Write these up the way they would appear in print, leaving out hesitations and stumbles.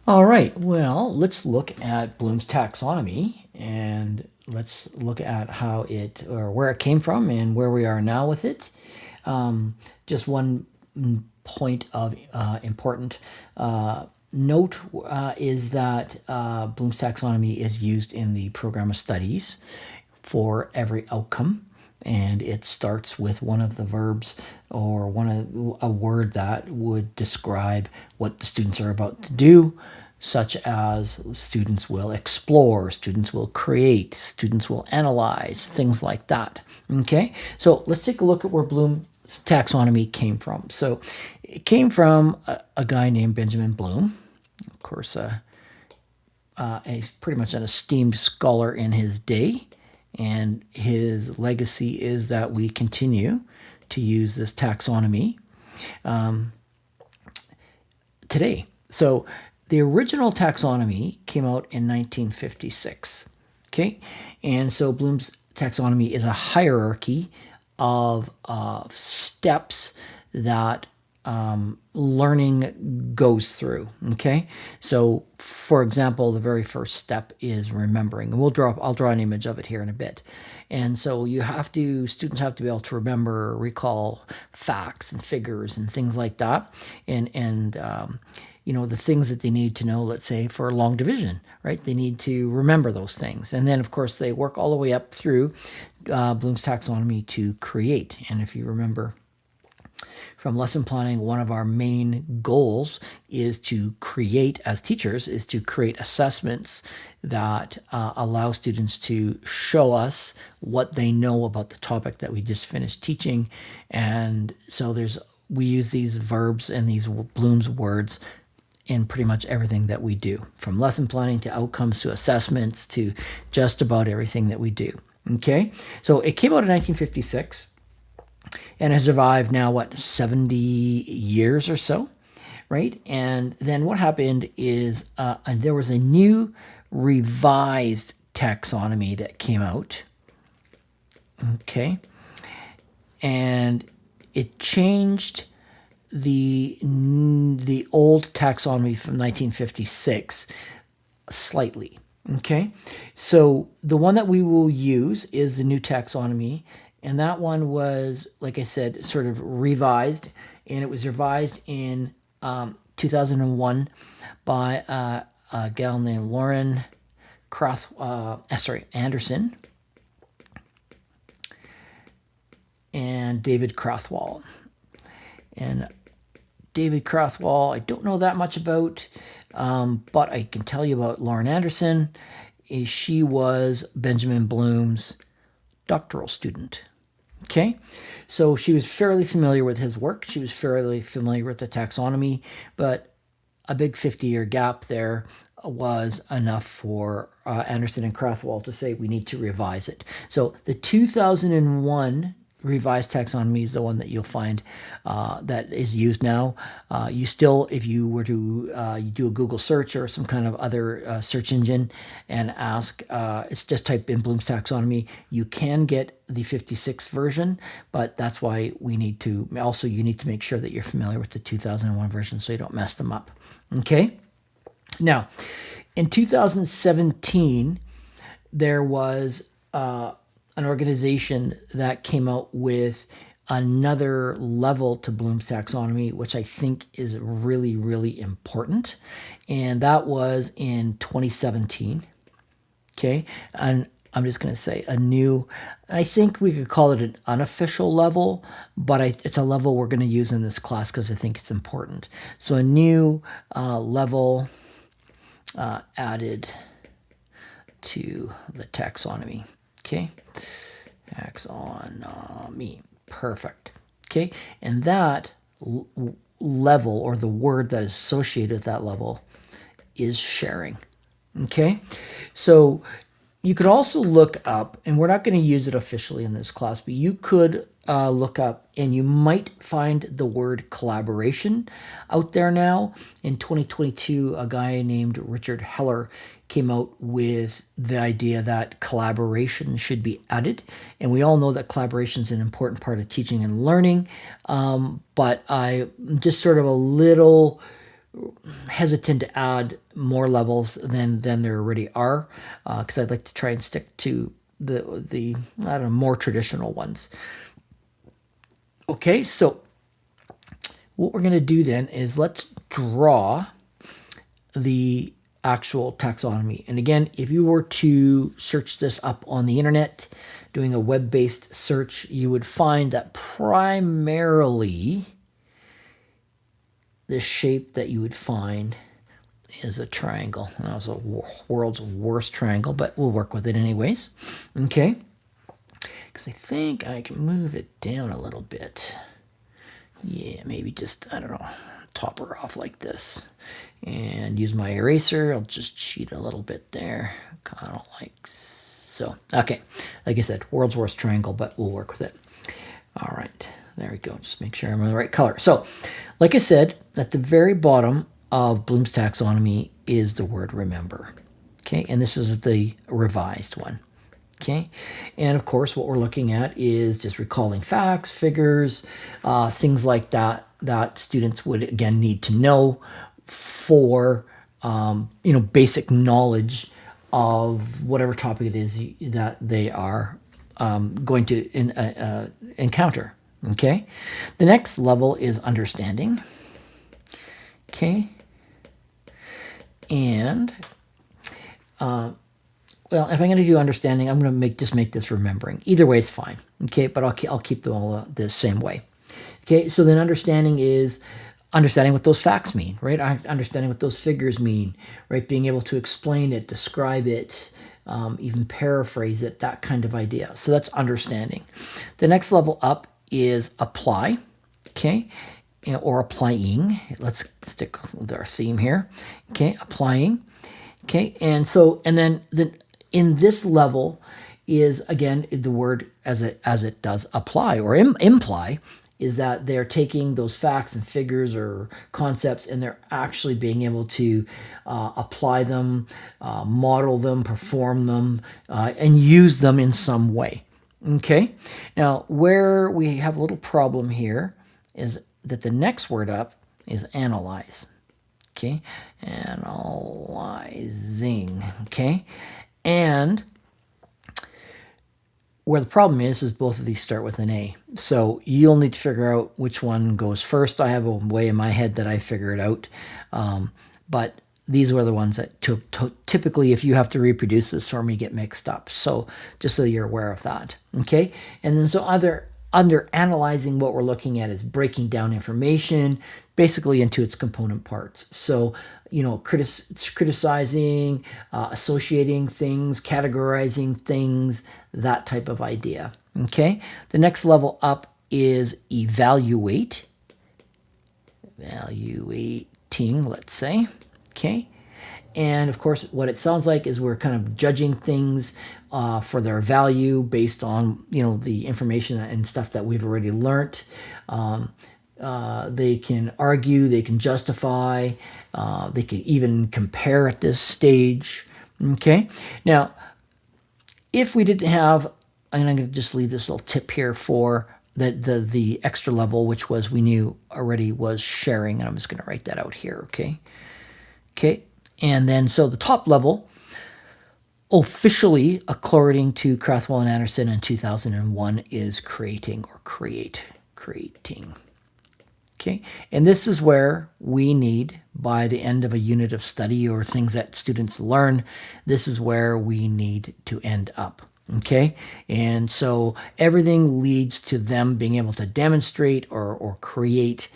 All right, well, let's look at Bloom's taxonomy and let's look at how it or where it came from and where we are now with it. Just one point of important note is that Bloom's taxonomy is used in the program of studies for every outcome, and it starts with one of the verbs or a word that would describe what the students are about to do, such as students will explore, students will create, students will analyze, things like that. Okay, so let's take a look at where Bloom's taxonomy came from. So it came from a guy named Benjamin Bloom. Of course, he's pretty much an esteemed scholar in his day, and his legacy is that we continue to use this taxonomy today. So the original taxonomy came out in 1956. Okay, and so Bloom's taxonomy is a hierarchy of steps that learning goes through. Okay, so for example, the very first step is remembering, and I'll draw an image of it here in a bit. And so students have to be able to remember, recall facts and figures and things like that, and the things that they need to know, let's say for long division, right? They need to remember those things. And then of course they work all the way up through Bloom's taxonomy to create. And if you remember from lesson planning, one of our main goals is to create, as teachers, is to create assessments that allow students to show us what they know about the topic that we just finished teaching. And so we use these verbs and these Bloom's words in pretty much everything that we do, from lesson planning to outcomes to assessments to just about everything that we do. Okay, so it came out in 1956 and has survived now, 70 years or so, right? And then what happened is there was a new revised taxonomy that came out. Okay, and it changed the old taxonomy from 1956 slightly. Okay, so the one that we will use is the new taxonomy, and that one was, like I said, sort of revised, and it was revised in 2001 by a gal named Lauren Anderson and David Crothwall. And David Crothwall, I don't know that much about, but I can tell you about Lauren Anderson. She was Benjamin Bloom's doctoral student. Okay, so she was fairly familiar with his work. She was fairly familiar with the taxonomy, but a big 50-year gap there was enough for Anderson and Crothwall to say we need to revise it. So the 2001 revised taxonomy is the one that you'll find that is used now. You still, if you were to you do a Google search or some kind of other search engine and ask, it's just type in Bloom's taxonomy, you can get the 56 version, but that's why you need to make sure that you're familiar with the 2001 version so you don't mess them up. Okay, now in 2017 there was an organization that came out with another level to Bloom's taxonomy, which I think is really, really important. And that was in 2017. Okay. And I'm just going to say I think we could call it an unofficial level, but it's a level we're going to use in this class because I think it's important. So a new level added to the taxonomy. Okay, taxonomy, perfect. Okay, and that level, or the word that is associated with that level, is sharing. Okay, so you could also look up, and we're not going to use it officially in this class, but you could look up, and you might find the word collaboration out there now. In 2022, a guy named Richard Heller came out with the idea that collaboration should be added. And we all know that collaboration is an important part of teaching and learning, but I'm just sort of a little hesitant to add more levels than there already are, because I'd like to try and stick to the I don't know, more traditional ones. Okay, so what we're going to do then is let's draw the actual taxonomy. And again, if you were to search this up on the internet, doing a web-based search, you would find that primarily the shape that you would find is a triangle. That was a world's worst triangle, but we'll work with it anyways. Okay, because I think I can move it down a little bit. Yeah, maybe just, I don't know, top her off like this. And use my eraser. I'll just cheat a little bit there. Kind of like so. Okay, like I said, world's worst triangle, but we'll work with it. All right, there we go. Just make sure I'm in the right color. So, like I said, at the very bottom of Bloom's taxonomy is the word remember. Okay, and this is the revised one. Okay, and of course what we're looking at is just recalling facts, figures, things like that that students would again need to know for basic knowledge of whatever topic it is that they are going to encounter. Okay, the next level is understanding. Okay, and well, if I'm going to do understanding, I'm going to just make this remembering. Either way is fine. Okay, but I'll keep them all the same way. Okay, so then understanding is understanding what those facts mean, right? Understanding what those figures mean, right? Being able to explain it, describe it, even paraphrase it, that kind of idea. So that's understanding. The next level up is apply, okay, or applying. Let's stick with our theme here. Okay, applying. Okay, and then in this level is again the word as it does apply or imply, is that they're taking those facts and figures or concepts and they're actually being able to apply them, model them, perform them, and use them in some way. Okay, now where we have a little problem here is that the next word up is analyze. Okay, analyzing. Okay, and where the problem is both of these start with an A. So you'll need to figure out which one goes first. I have a way in my head that I figure it out. But these were the ones that typically, if you have to reproduce this for me, get mixed up. So just so you're aware of that. Okay. And then so under analyzing, what we're looking at is breaking down information basically into its component parts. So, criticizing, associating things, categorizing things, that type of idea. Okay. The next level up is evaluating, let's say. Okay. And of course, what it sounds like is we're kind of judging things for their value based on, the information and stuff that we've already learned. They can argue, they can justify, they can even compare at this stage. Okay. Now, if we didn't have, and I'm going to just leave this little tip here for the extra level, which was we knew already was sharing, and I'm just going to write that out here. Okay. Okay. And then, so the top level, officially, according to Crathwell and Anderson in 2001, is creating or creating. Okay, and this is where we need, by the end of a unit of study or things that students learn, this is where we need to end up. Okay, and so everything leads to them being able to demonstrate or create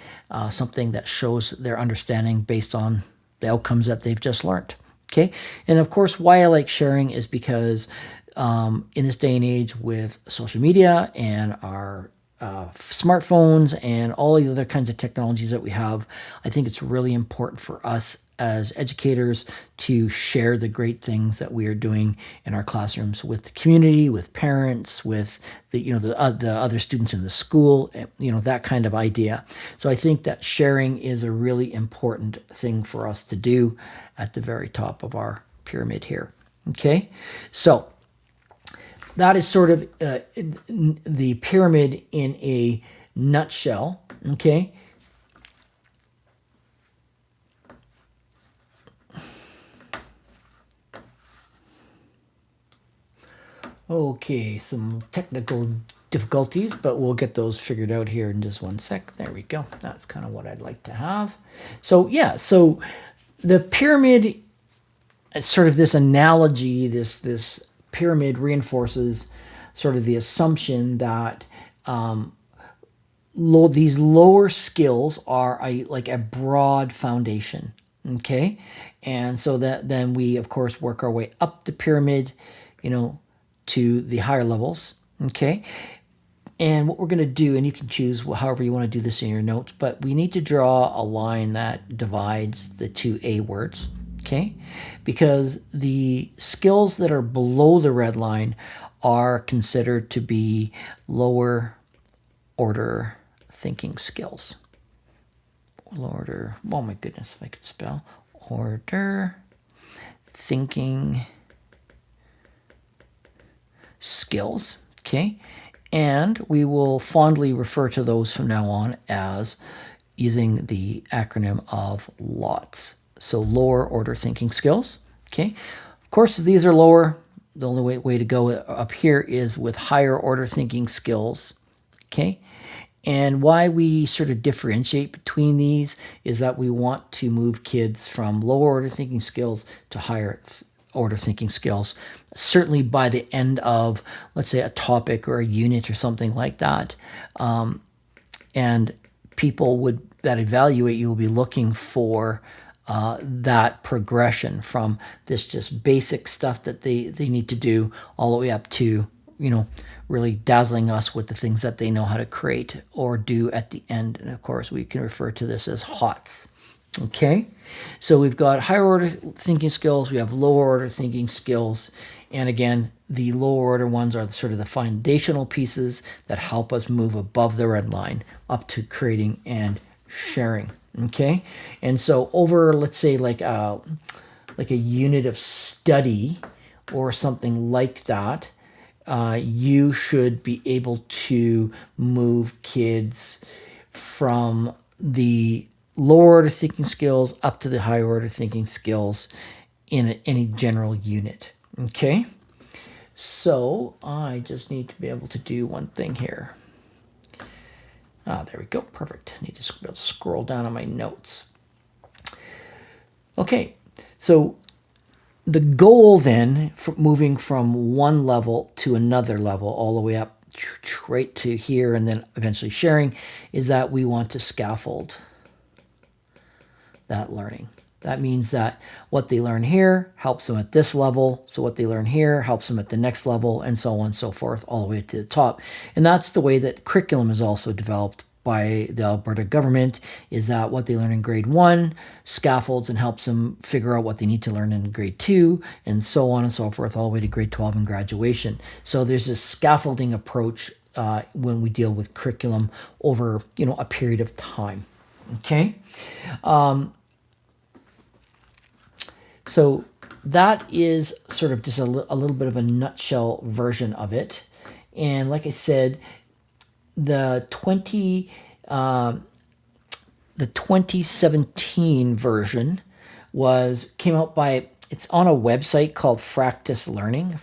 something that shows their understanding based on the outcomes that they've just learned. Okay, and of course, why I like sharing is because in this day and age with social media and our smartphones and all the other kinds of technologies that we have, I think it's really important for us as educators to share the great things that we are doing in our classrooms with the community, with parents, with the other students in the school, that kind of idea. So I think that sharing is a really important thing for us to do at the very top of our pyramid here. Okay, so that is sort of the pyramid in a nutshell. Okay. Okay, some technical difficulties, but we'll get those figured out here in just one sec. There we go. That's kind of what I'd like to have. So yeah, so the pyramid, sort of this analogy, this pyramid reinforces sort of the assumption that these lower skills are like a broad foundation. Okay, and so that then we of course work our way up the pyramid, to the higher levels. Okay, and what we're going to do, and you can choose however you want to do this in your notes, but we need to draw a line that divides the two A words. Okay, because the skills that are below the red line are considered to be lower order thinking skills. Order, oh my goodness, if I could spell. Order thinking skills. Okay, and we will fondly refer to those from now on as using the acronym of LOTS. So lower order thinking skills. Okay, of course, if these are lower, the only way to go up here is with higher order thinking skills. Okay, and why we sort of differentiate between these is that we want to move kids from lower order thinking skills to higher order thinking skills, certainly by the end of, let's say, a topic or a unit or something like that. And people that evaluate you will be looking for that progression from this just basic stuff that they need to do all the way up to, really dazzling us with the things that they know how to create or do at the end. And of course, we can refer to this as HOTS. Okay, so we've got higher order thinking skills, we have lower order thinking skills, and again, the lower order ones are sort of the foundational pieces that help us move above the red line up to creating and sharing. Okay, and so over, let's say, like a unit of study or something like that, you should be able to move kids from the lower order thinking skills up to the higher order thinking skills in any general unit. Okay, so I just need to be able to do one thing here. There we go, perfect. I need to be able to scroll down on my notes. Okay, so the goal then, for moving from one level to another level, all the way up right to here and then eventually sharing, is that we want to scaffold that learning. That means that what they learn here helps them at this level, so what they learn here helps them at the next level, and so on and so forth, all the way to the top. And that's the way that curriculum is also developed by the Alberta government, is that what they learn in grade 1 scaffolds and helps them figure out what they need to learn in grade 2, and so on and so forth, all the way to grade 12 and graduation. So there's this scaffolding approach when we deal with curriculum over, a period of time. Okay, so that is sort of just a little bit of a nutshell version of it. And like I said, the 2017 version came out by, it's on a website called Fractus Learning. I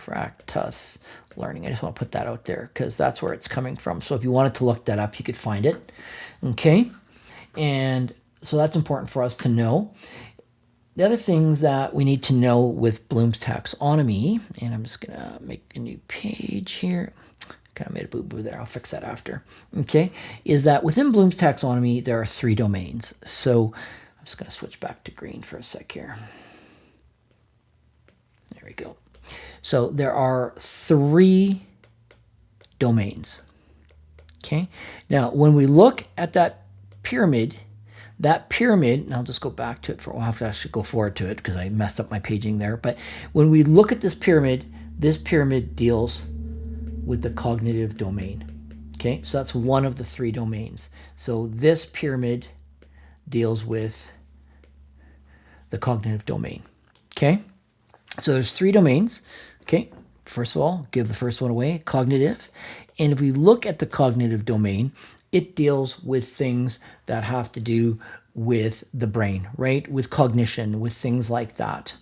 just want to put that out there because that's where it's coming from. So if you wanted to look that up, you could find it. Okay, and so that's important for us to know. The other things that we need to know with Bloom's taxonomy, and I'm just going to make a new page here. Kind of made a boo-boo there. I'll fix that after. Okay, is that within Bloom's taxonomy, there are 3 domains. So I'm just going to switch back to green for a sec here. There we go. So there are 3 domains. Okay, now when we look at that pyramid, and I'll just go back to it I'll have to actually go forward to it because I messed up my paging there. But when we look at this pyramid deals with the cognitive domain. Okay, so that's one of the 3 domains. So this pyramid deals with the cognitive domain. Okay, so there's 3 domains. Okay, first of all, give the first one away, cognitive. And if we look at the cognitive domain, it deals with things that have to do with the brain, right? With cognition, with things like that.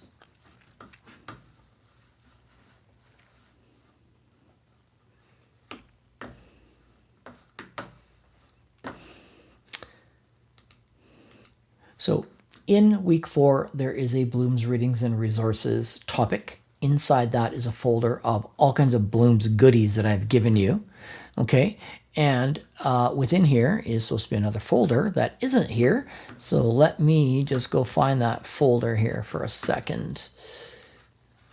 In week 4, there is a Bloom's Readings and Resources topic. Inside that is a folder of all kinds of Bloom's goodies that I've given you. Okay, and within here is supposed to be another folder that isn't here. So let me just go find that folder here for a second.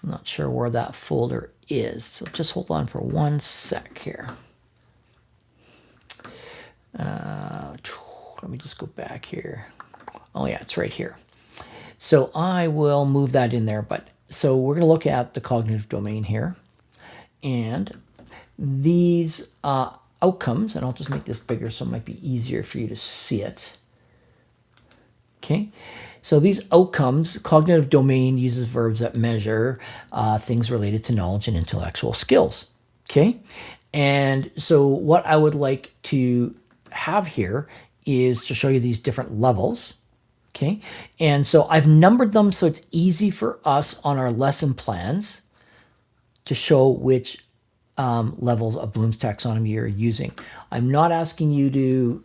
I'm not sure where that folder is, so just hold on for 1 sec here. Let me just go back here. Oh yeah, it's right here. So I will move that in there. But so we're going to look at the cognitive domain here, and these outcomes, and I'll just make this bigger so it might be easier for you to see it. Okay, so these outcomes, cognitive domain uses verbs that measure things related to knowledge and intellectual skills. Okay, and so what I would like to have here is to show you these different levels. Okay, and so I've numbered them so it's easy for us on our lesson plans to show which levels of Bloom's taxonomy you're using. I'm not asking you to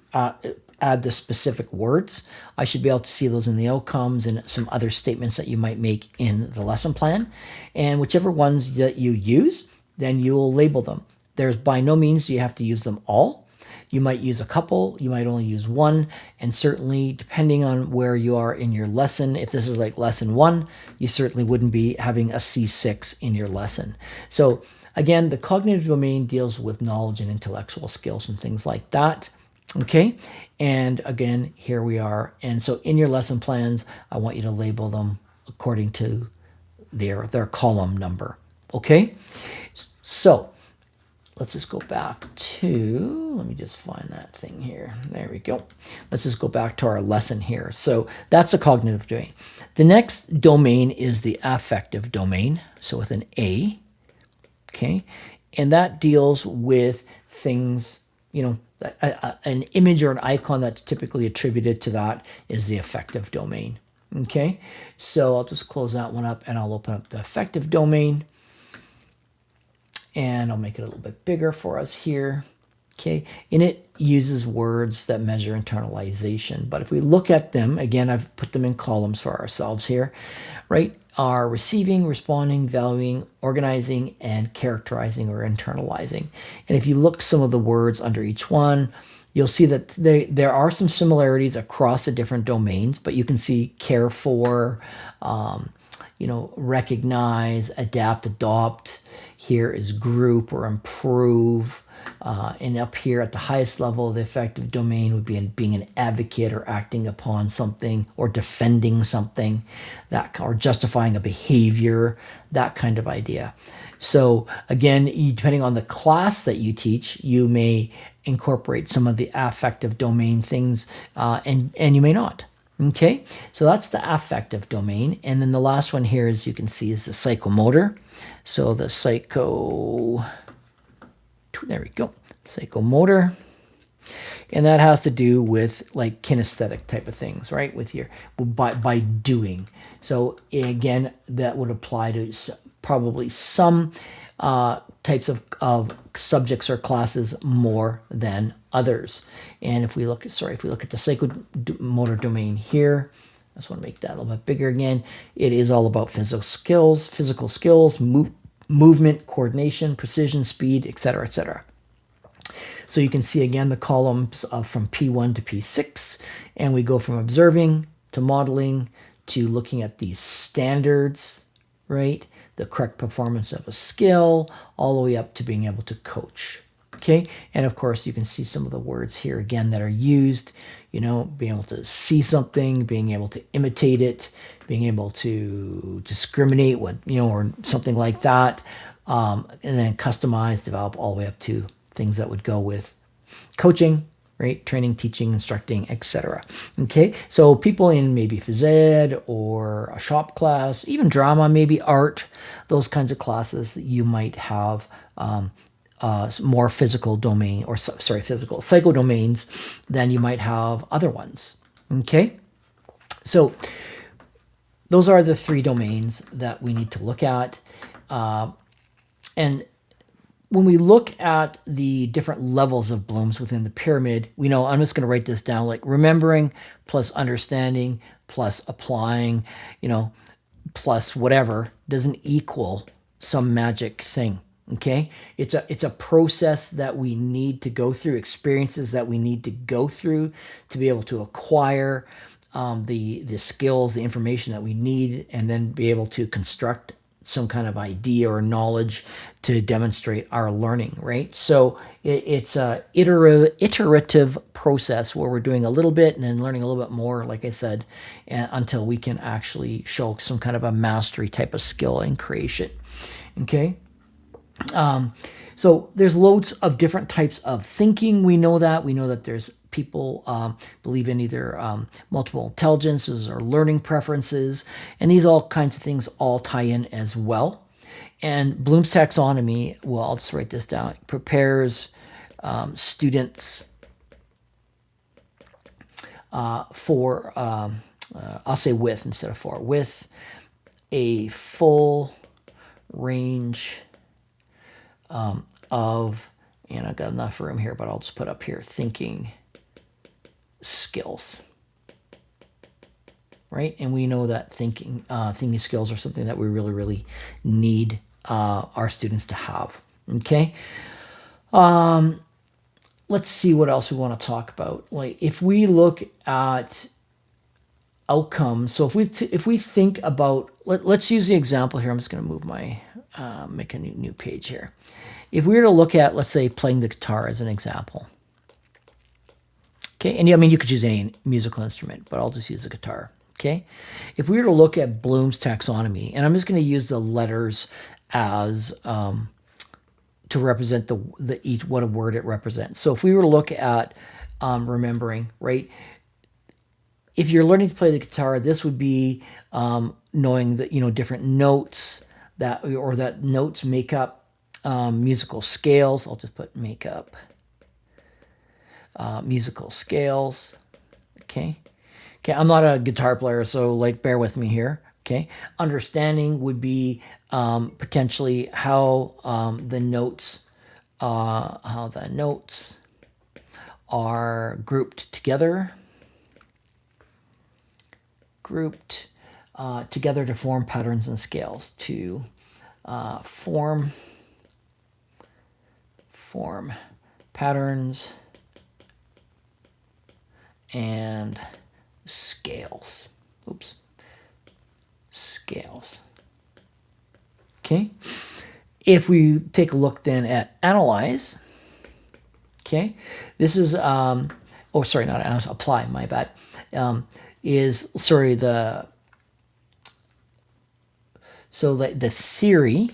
add the specific words. I should be able to see those in the outcomes and some other statements that you might make in the lesson plan. And whichever ones that you use, then you will label them. There's by no means you have to use them all. You might use a couple, you might only use one, and certainly depending on where you are in your lesson, if this is like lesson 1, you certainly wouldn't be having a C6 in your lesson. So again, the cognitive domain deals with knowledge and intellectual skills and things like that. Okay, and again, here we are. And so in your lesson plans, I want you to label them according to their column number. Okay, so let's just go back to, let me just find that thing here. There we go. Let's just go back to our lesson here. So that's a cognitive domain. The next domain is the affective domain, so with an A. Okay, and that deals with things, you know, an image or an icon that's typically attributed to that is the affective domain. Okay, so I'll just close that one up and I'll open up the affective domain. And I'll make it a little bit bigger for us here. Okay, and it uses words that measure internalization. But if we look at them, again, I've put them in columns for ourselves here, right? Are receiving, responding, valuing, organizing, and characterizing or internalizing. And if you look some of the words under each one, you'll see that there are some similarities across the different domains, but you can see care for, you know, recognize, adapt, adopt. Here is group or improve. And up here at the highest level of the affective domain would be being an advocate or acting upon something or defending something, that or justifying a behavior, that kind of idea. So again, depending on the class that you teach, you may incorporate some of the affective domain things and you may not. Okay, so that's the affective domain. And then the last one here, as you can see, is the psychomotor. So the there we go, psychomotor. And that has to do with like kinesthetic type of things, right? With your, by doing. So again, that would apply to probably some types of subjects or classes more than others. And if we look, if we look at the psychomotor domain here, I just want to make that a little bit bigger again. It is all about physical skills, movement, coordination, precision, speed, etc., etc. So you can see again the columns from P1 to P6, and we go from observing to modeling to looking at these standards, right? The correct performance of a skill, all the way up to being able to coach. Okay, and of course you can see some of the words here again that are used, you know, being able to see something, being able to imitate it, being able to discriminate what, you know, or something like that, and then customize, develop, all the way up to things that would go with coaching, right? Training, teaching, instructing, etc. Okay, so people in maybe phys ed or a shop class, even drama, maybe art, those kinds of classes that you might have more physical domain, or physical psychodomains than you might have other ones. Okay, so those are the 3 domains that we need to look at. And when we look at the different levels of Bloom's within the pyramid, we know, I'm just going to write this down, like remembering plus understanding plus applying, plus whatever doesn't equal some magic thing. Okay, it's a process that we need to go through, experiences that we need to go through to be able to acquire the skills, the information that we need, and then be able to construct some kind of idea or knowledge to demonstrate our learning, right? So it's a iterative process where we're doing a little bit and then learning a little bit more, like I said, until we can actually show some kind of a mastery type of skill in creation. Okay. So there's loads of different types of thinking. We know that there's people believe in either multiple intelligences or learning preferences, and these all kinds of things all tie in as well. And Bloom's taxonomy, well, I'll just write this down, prepares students for, I'll say with instead of for, with a full range of, and I've got enough room here, but I'll just put up here, thinking skills, right? And we know that thinking skills are something that we really, really need our students to have. Okay. Let's see what else we want to talk about. Like if we look at outcomes, so if we think about, let's use the example here. I'm just going to move my make a new page here. If we were to look at, let's say, playing the guitar as an example. Okay, and I mean, you could use any musical instrument, but I'll just use the guitar. Okay, if we were to look at Bloom's taxonomy, and I'm just going to use the letters as to represent each what a word it represents. So if we were to look at remembering, right? If you're learning to play the guitar, this would be knowing that different notes that notes make up musical scales. I'll just put make up musical scales. Okay. I'm not a guitar player, so bear with me here. Okay. Understanding would be potentially how the notes are grouped together. Together to form patterns and scales, to form patterns and scales. Scales. Okay. If we take a look then at analyze, okay, this is not analyze, apply, my bad. The theory,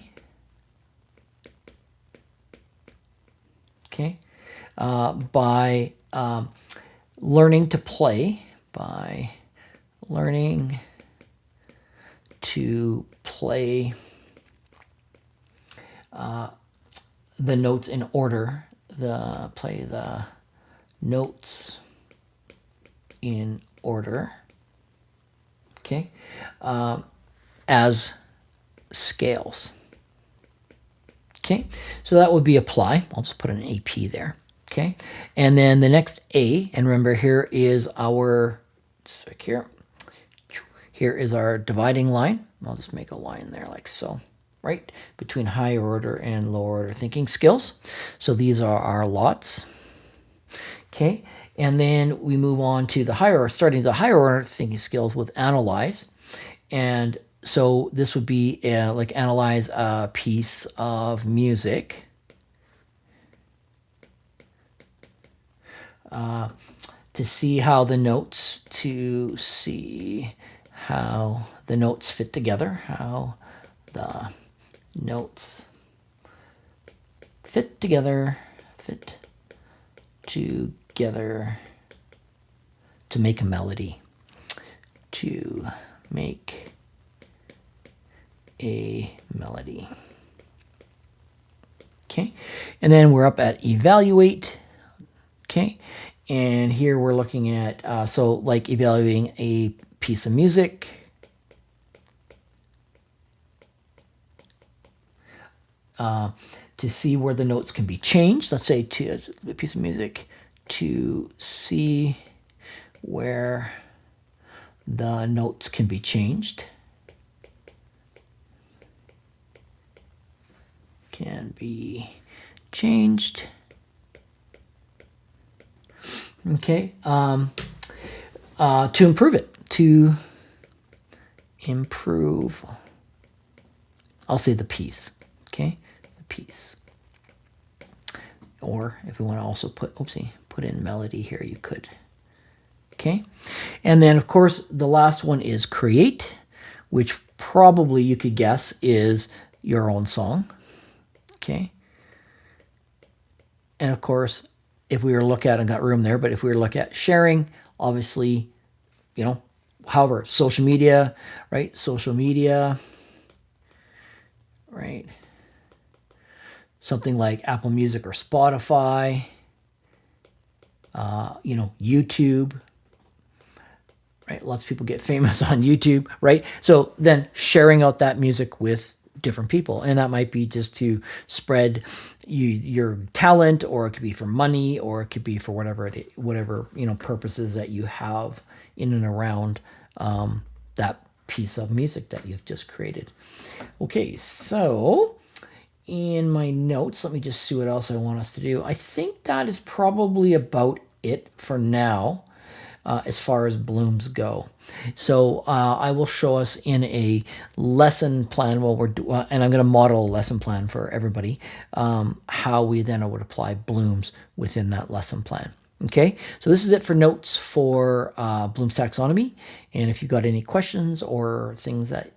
okay, by learning to play, the notes in order, play the notes in order, okay, as scales. Okay, so that would be apply. I'll just put an AP there. Okay, and then the next A, and remember here is our, just like here is our dividing line. I'll just make a line there like so, right, between higher order and lower order thinking skills. So these are our lots. Okay, and then we move on to starting the higher order thinking skills with analyze. And so this would be analyze a piece of music. To see how the notes fit together, how the notes fit together to make a melody, Okay, and then we're up at evaluate. Okay, and here we're looking at evaluating a piece of music. To see where the notes can be changed. Let's say to a piece of music, to see where The notes can be changed. Can be changed. Okay. To improve it. To improve, I'll say the piece. Okay. The piece. Or if we want to also put in melody here, you could. Okay. And then, of course, the last one is create, which probably you could guess is your own song. Okay. And of course, if we were to look at, and got room there, but if we were to look at sharing, obviously, you know, however, social media, right? Social media, right? Something like Apple Music or Spotify, you know, YouTube, right? Lots of people get famous on YouTube, right? So then sharing out that music with different people, and that might be just to spread your talent, or it could be for money, or it could be for whatever you know, purposes that you have in and around that piece of music that you've just created. Okay, so in my notes, let me just see what else I want us to do. I think that is probably about it for now. As far as blooms go. So I will show us in a lesson plan while we're and I'm going to model a lesson plan for everybody, how we then would apply blooms within that lesson plan. Okay, so this is it for notes for Bloom's taxonomy. And if you've got any questions or things that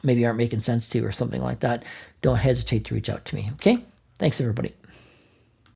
maybe aren't making sense to you or something like that, don't hesitate to reach out to me. Okay, thanks everybody.